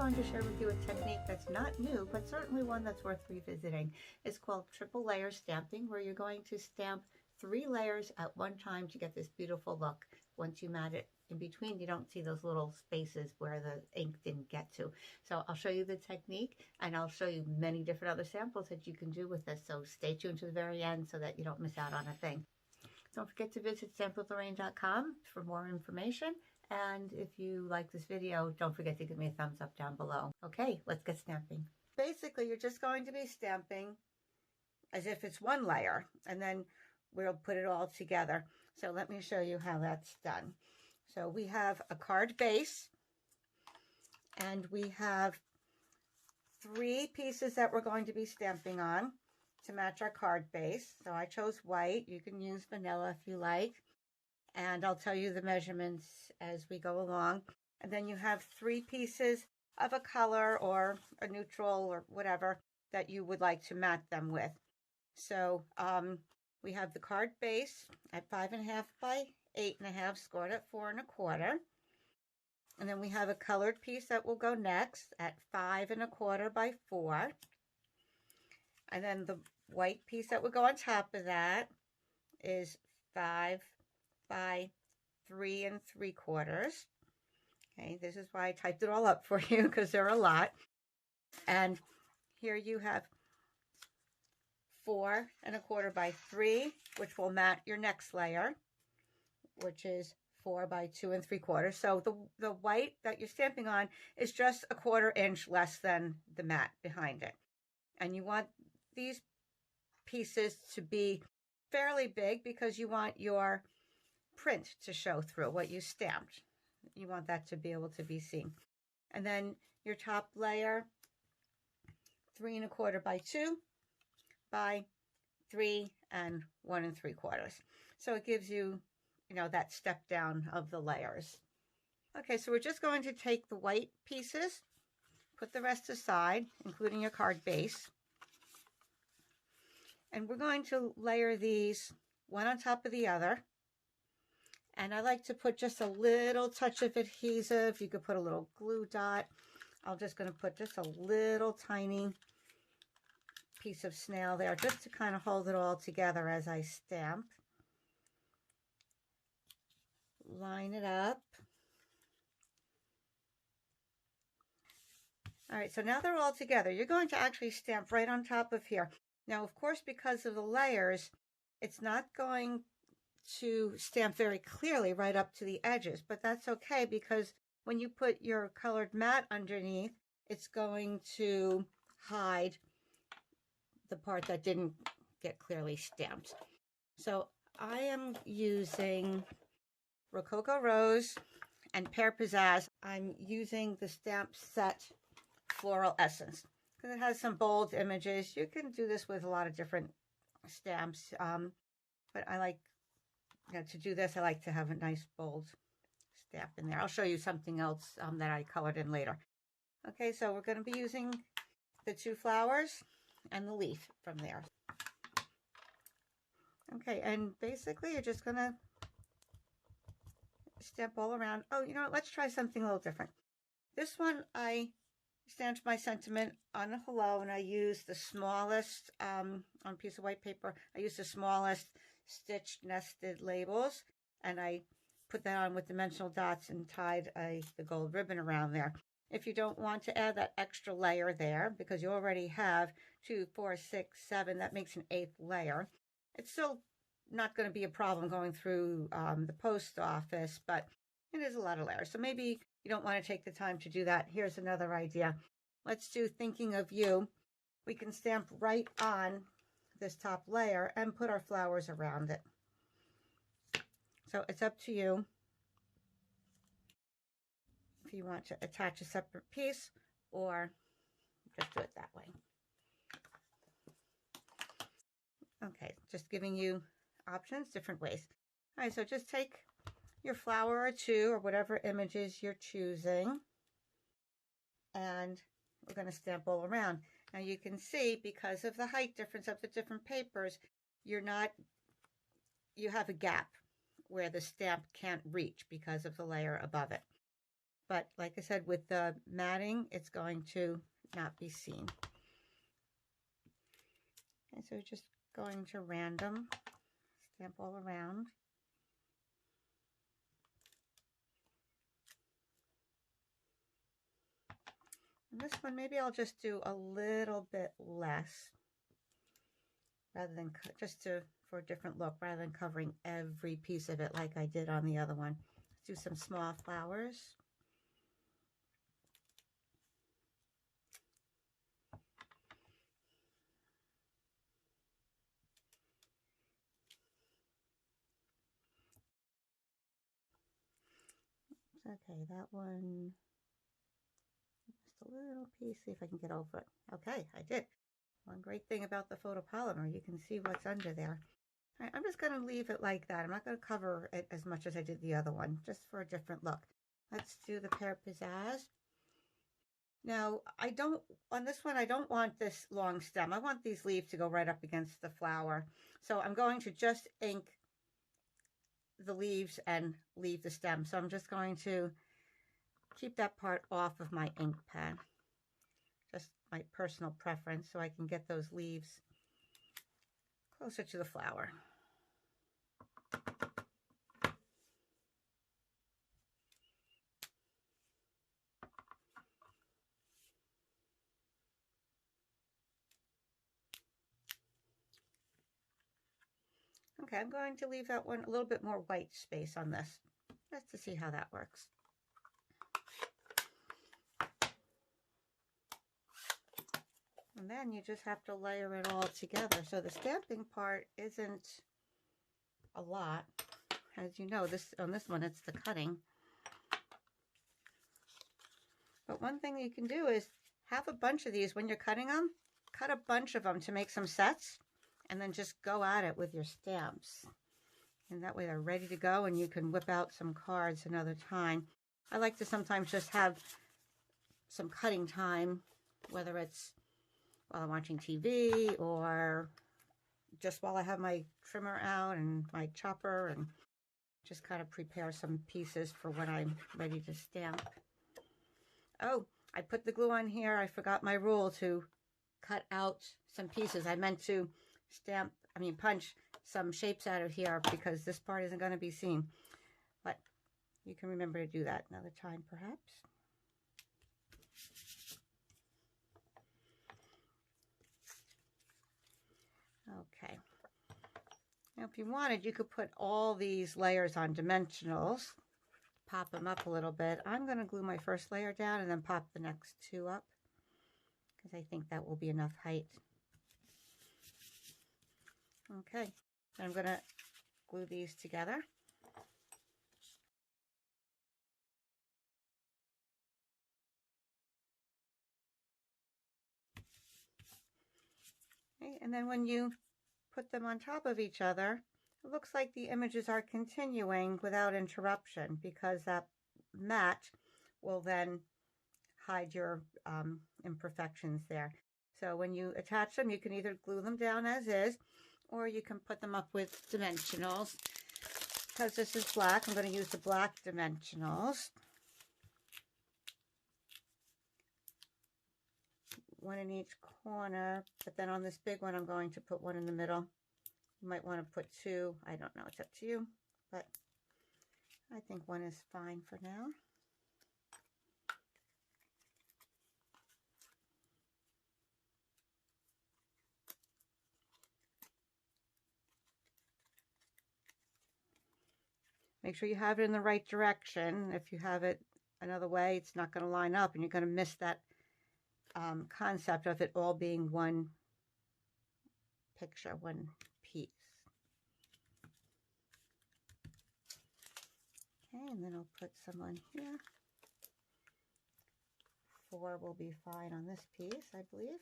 going to share with you a technique that's not new, but certainly one that's worth revisiting. It's called triple layer stamping, where you're going to stamp 3 layers at one time to get this beautiful look. Once you mat it in between, you don't see those little spaces where the ink didn't get to. So I'll show you the technique, and I'll show you many different other samples that you can do with this. So stay tuned to the very end so that you don't miss out on a thing. Don't forget to visit stampwithlorraine.com for more information. And if you like this video, don't forget to give me a thumbs up down below. Okay, let's get stamping. Basically, you're just going to be stamping as if it's one layer, and then we'll put it all together. So let me show you how that's done. So we have a card base, and we have 3 pieces that we're going to be stamping on to match our card base. So I chose white. You can use vanilla if you like. And I'll tell you the measurements as we go along. And then you have 3 pieces of a color or a neutral or whatever that you would like to mat them with. So we have the card base at 5.5 by 8.5, scored at 4 1/4. And then we have a colored piece that will go next at 5 1/4 by 4. And then the white piece that would go on top of that is 5 by 3 3/4. Okay, this is why I typed it all up for you, because there are a lot. And here you have 4 1/4 by 3, which will mat your next layer, which is 4 by 2 3/4. So the white that you're stamping on is just a 1/4 inch less than the mat behind it. And you want these pieces to be fairly big because you want your print to show through what you stamped. You want that to be able to be seen. And then your top layer, 3 1/4 by 2 by 3 1 3/4. So it gives you, that step down of the layers. Okay, so we're just going to take the white pieces, put the rest aside, including your card base. And we're going to layer these one on top of the other. And I like to put just a little touch of adhesive. You could put a little glue dot. I'm just going to put just a little tiny piece of snail there just to kind of hold it all together as I stamp. Line it up. All right, so now they're all together. You're going to actually stamp right on top of here. Now, of course, because of the layers, it's not going to stamp very clearly right up to the edges, but that's okay, because when you put your colored mat underneath, it's going to hide the part that didn't get clearly stamped. So I am using Rocco Rose and Pear Pizzazz. I'm using the stamp set Floral Essence because it has some bold images. You can do this with a lot of different stamps, but I like, to do this, I like to have a nice bold stamp in there. I'll show you something else that I colored in later. Okay, so we're going to be using the 2 flowers and the leaf from there. Okay, and basically you're just going to stamp all around. Oh, let's try something a little different. This one, I stamped my sentiment on a hello, and I used the smallest, on a piece of white paper, I used the smallest stitched nested labels, and I put that on with dimensional dots and tied the gold ribbon around there. If you don't want to add that extra layer there, because you already have 2, 4, 6, 7, that makes an 8th layer, it's still not going to be a problem going through the post office, but it is a lot of layers. So maybe you don't want to take the time to do that. Here's another idea. Let's do Thinking of You. We can stamp right on this top layer and put our flowers around it. So it's up to you if you want to attach a separate piece or just do it that way. Okay, just giving you options, different ways. All right, so just take your flower or 2 or whatever images you're choosing, and we're going to stamp all around. Now you can see, because of the height difference of the different papers, you have a gap where the stamp can't reach because of the layer above it. but like I said, with the matting, it's going to not be seen. Okay, so just going to random, stamp all around. And this one, maybe I'll just do a little bit less, rather than just for a different look, rather than covering every piece of it like I did on the other one. Let's do some small flowers. Okay, that one, just a little piece, see if I can get over it. Okay, I did. One great thing about the photopolymer, you can see what's under there. All right, I'm just going to leave it like that. I'm not going to cover it as much as I did the other one, just for a different look. Let's do the pear pizzazz. Now, on this one, I don't want this long stem. I want these leaves to go right up against the flower. So I'm going to just ink the leaves and leave the stem. So I'm just going to keep that part off of my ink pen. Just my personal preference, so I can get those leaves closer to the flower. Okay, I'm going to leave that one a little bit more white space on this, just to see how that works. And then you just have to layer it all together. So the stamping part isn't a lot. As you know, on this one, it's the cutting. But one thing you can do is have a bunch of these when you're cutting them. Cut a bunch of them to make some sets, and then just go at it with your stamps. And that way they're ready to go, and you can whip out some cards another time. I like to sometimes just have some cutting time, whether it's while I'm watching TV or just while I have my trimmer out and my chopper, and just kind of prepare some pieces for when I'm ready to stamp. Oh, I put the glue on here. I forgot my rule to cut out some pieces. I meant to punch some shapes out of here because this part isn't going to be seen. But you can remember to do that another time, perhaps. Okay. Now, if you wanted, you could put all these layers on dimensionals, pop them up a little bit. I'm going to glue my first layer down and then pop the next two up, because I think that will be enough height. Okay, I'm going to glue these together. Okay, and then when you put them on top of each other, it looks like the images are continuing without interruption, because that mat will then hide your imperfections there. So when you attach them, you can either glue them down as is, or you can put them up with dimensionals. Because this is black, I'm going to use the black dimensionals. One in each corner, but then on this big one, I'm going to put one in the middle. You might want to put two. I don't know. It's up to you, but I think one is fine for now. Make sure you have it in the right direction. If you have it another way, it's not going to line up, and you're going to miss that concept of it all being one picture, one piece. Okay, and then I'll put some on here. 4 will be fine on this piece, I believe.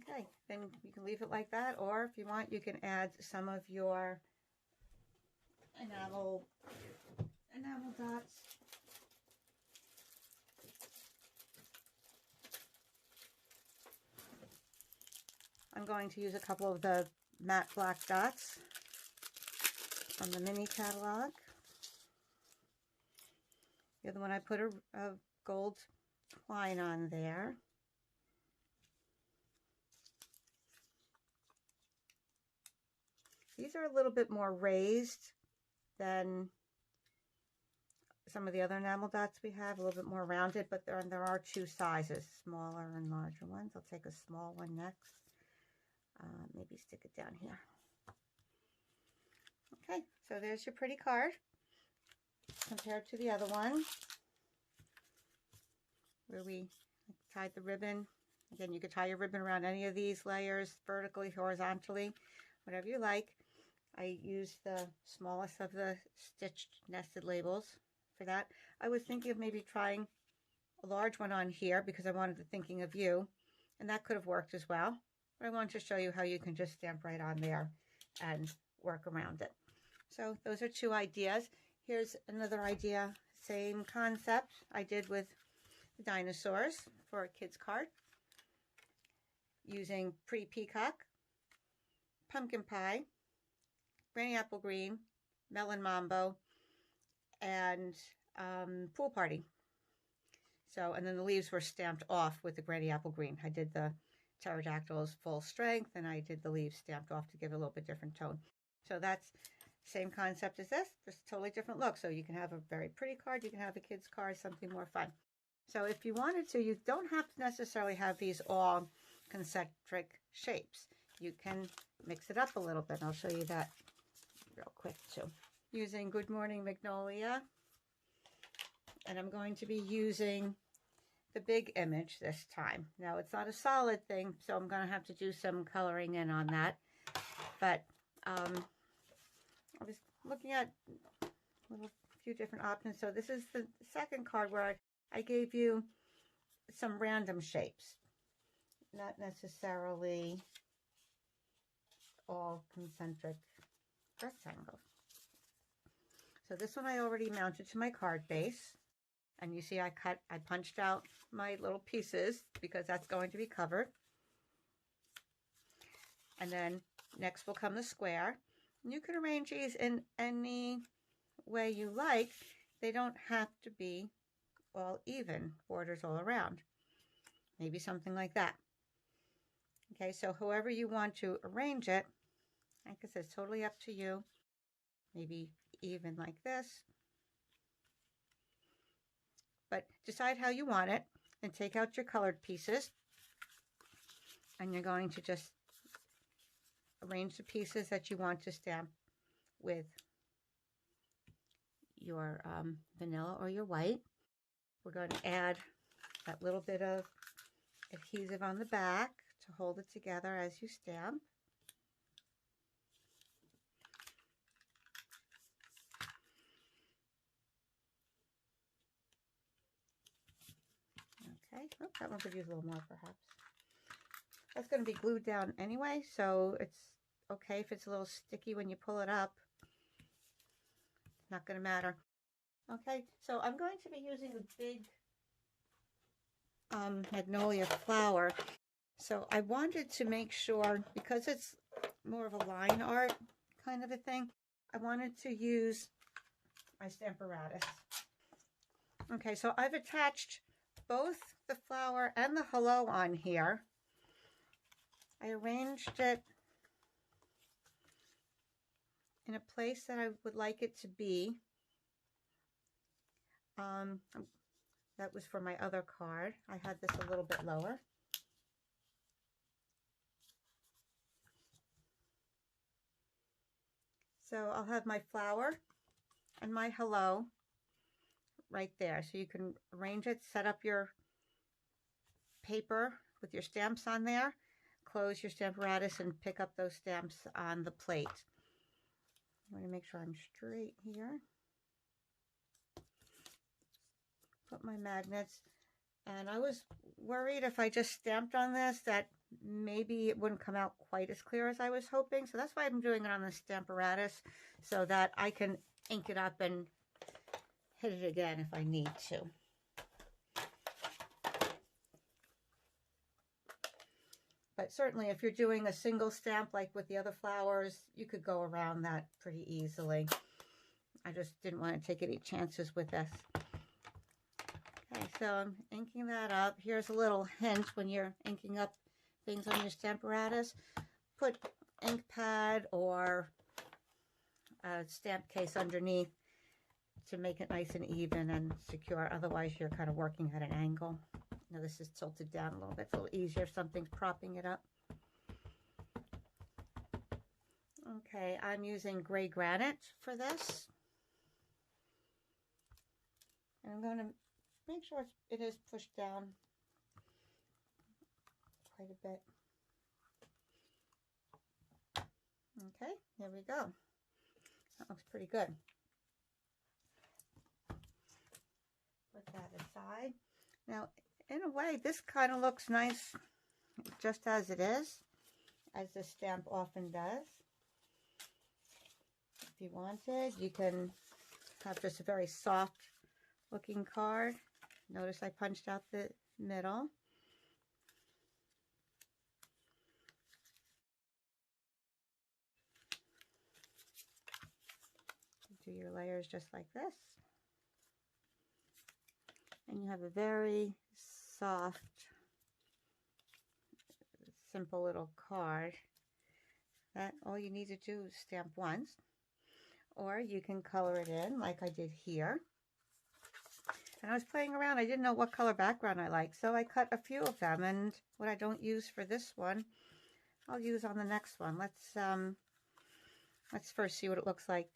Okay, then you can leave it like that, or if you want, you can add some of your enamel dots. I'm going to use a couple of the matte black dots from the mini catalog. The other one I put a gold twine on there. These are a little bit more raised than some of the other enamel dots we have, a little bit more rounded, but there are two sizes, smaller and larger ones. I'll take a small one next. Maybe stick it down here. Okay, so there's your pretty card compared to the other one where we tied the ribbon. Again, you could tie your ribbon around any of these layers, vertically, horizontally, whatever you like. I used the smallest of the stitched nested labels for that. I was thinking of maybe trying a large one on here because I wanted to thinking of you, and that could have worked as well. But I wanted to show you how you can just stamp right on there and work around it. So those are two ideas. Here's another idea, same concept I did with the dinosaurs for a kid's card, using Pretty Peacock, Pumpkin Pie, Granny Apple Green, Melon Mambo, and Pool Party. So, and then the leaves were stamped off with the Granny Apple Green. I did the pterodactyls full strength, and I did the leaves stamped off to give it a little bit different tone. So that's same concept as this, just totally different look. So you can have a very pretty card, you can have a kid's card, something more fun. So if you wanted to, you don't have to necessarily have these all concentric shapes. You can mix it up a little bit. I'll show you that real quick too. Using Good Morning Magnolia, and I'm going to be using the big image this time. Now it's not a solid thing, so I'm going to have to do some coloring in on that. But I was looking at a few different options. So this is the second card where I gave you some random shapes, not necessarily all concentric rectangles. So this one I already mounted to my card base, and you see I punched out my little pieces because that's going to be covered. And then next will come the square. You can arrange these in any way you like. They don't have to be all even, borders all around. Maybe something like that. Okay, so however you want to arrange it, like I said, it's totally up to you. Maybe even like this. But decide how you want it, and take out your colored pieces. And you're going to just arrange the pieces that you want to stamp with your vanilla or your white. We're going to add that little bit of adhesive on the back to hold it together as you stamp. Okay, oh, that one could use a little more perhaps. That's going to be glued down anyway, so it's okay if it's a little sticky when you pull it up. It's not going to matter. Okay, so I'm going to be using a big magnolia flower. So I wanted to make sure, because it's more of a line art kind of a thing, I wanted to use my Stamparatus. Okay, so I've attached both the flower and the hello on here. I arranged it in a place that I would like it to be. That was for my other card. I had this a little bit lower. So I'll have my flower and my hello right there. So you can arrange it, set up your paper with your stamps on there, close your Stamparatus, and pick up those stamps on the plate. I want to make sure I'm straight here. Put my magnets. And I was worried if I just stamped on this that maybe it wouldn't come out quite as clear as I was hoping. So that's why I'm doing it on the Stamparatus, so that I can ink it up and hit it again if I need to. But certainly if you're doing a single stamp like with the other flowers, you could go around that pretty easily. I just didn't want to take any chances with this. Okay, so I'm inking that up. Here's a little hint when you're inking up things on your Stamparatus. Put ink pad or a stamp case underneath to make it nice and even and secure. Otherwise, you're kind of working at an angle. Now this is tilted down a little bit. It's a little easier if something's propping it up. Okay, I'm using gray granite for this. And I'm going to make sure it is pushed down quite a bit. Okay, there we go. That looks pretty good. Put that aside. Now, in a way, this kind of looks nice just as it is, as the stamp often does. If you wanted, you can have just a very soft looking card. Notice I punched out the middle. Do your layers just like this. And you have a very soft, simple little card that all you need to do is stamp once. Or you can color it in like I did here. And I was playing around. I didn't know what color background I like, so I cut a few of them. And what I don't use for this one, I'll use on the next one. Let's first see what it looks like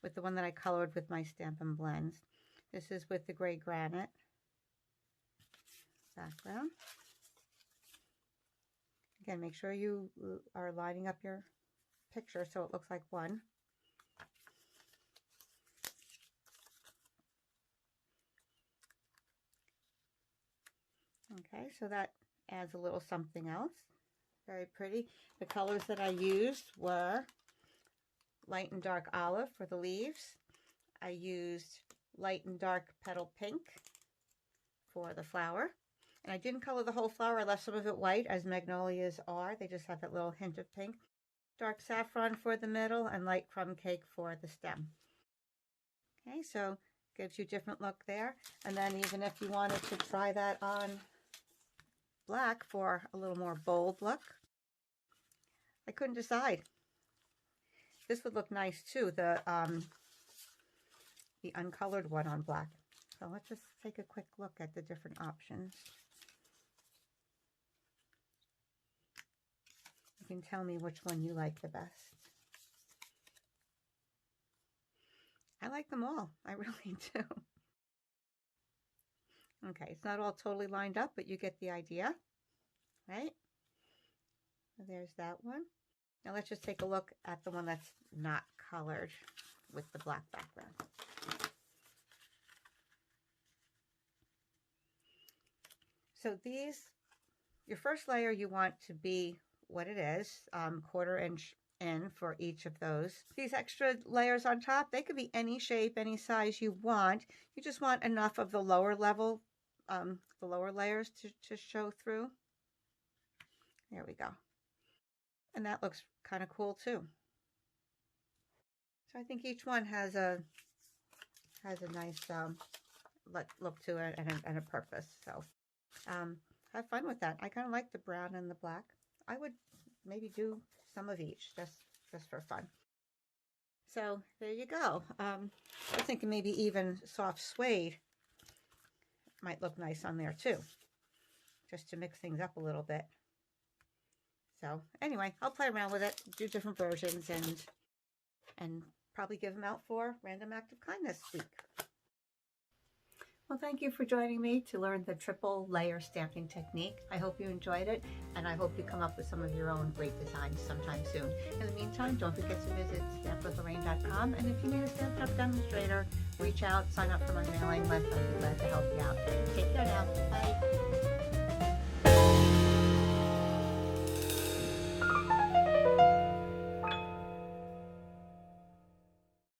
with the one that I colored with my Stampin' Blends. This is with the gray granite background. Again, make sure you are lining up your picture so it looks like one. Okay, so that adds a little something else. Very pretty. The colors that I used were light and dark olive for the leaves. I used light and dark petal pink for the flower. And I didn't color the whole flower. I left some of it white, as magnolias are. They just have that little hint of pink. Dark saffron for the middle and light crumb cake for the stem. Okay, so gives you a different look there. And then even if you wanted to try that on black for a little more bold look, I couldn't decide. This would look nice too, the uncolored one on black. So let's just take a quick look at the different options. You can tell me which one you like the best. I like them all. I really do. Okay, it's not all totally lined up, but you get the idea, right? So there's that one. Now let's just take a look at the one that's not colored with the black background. So these, your first layer you want to be what it is, 1/4 inch in for each of those. These extra layers on top, they could be any shape, any size you want. You just want enough of the lower level, the lower layers to show through. There we go. And that looks kind of cool too. So I think each one has a nice look to it and a purpose. So have fun with that. I kind of like the brown and the black. I would maybe do some of each just for fun. So there you go. I was thinking maybe even soft suede might look nice on there too, just to mix things up a little bit. So anyway, I'll play around with it, do different versions, and probably give them out for Random Act of Kindness week. Well, thank you for joining me to learn the triple layer stamping technique. I hope you enjoyed it, and I hope you come up with some of your own great designs sometime soon. In the meantime, don't forget to visit stampwithlorraine.com, and if you need a Stampin' Up! Demonstrator, reach out, sign up for my mailing list. I'd be glad to help you out.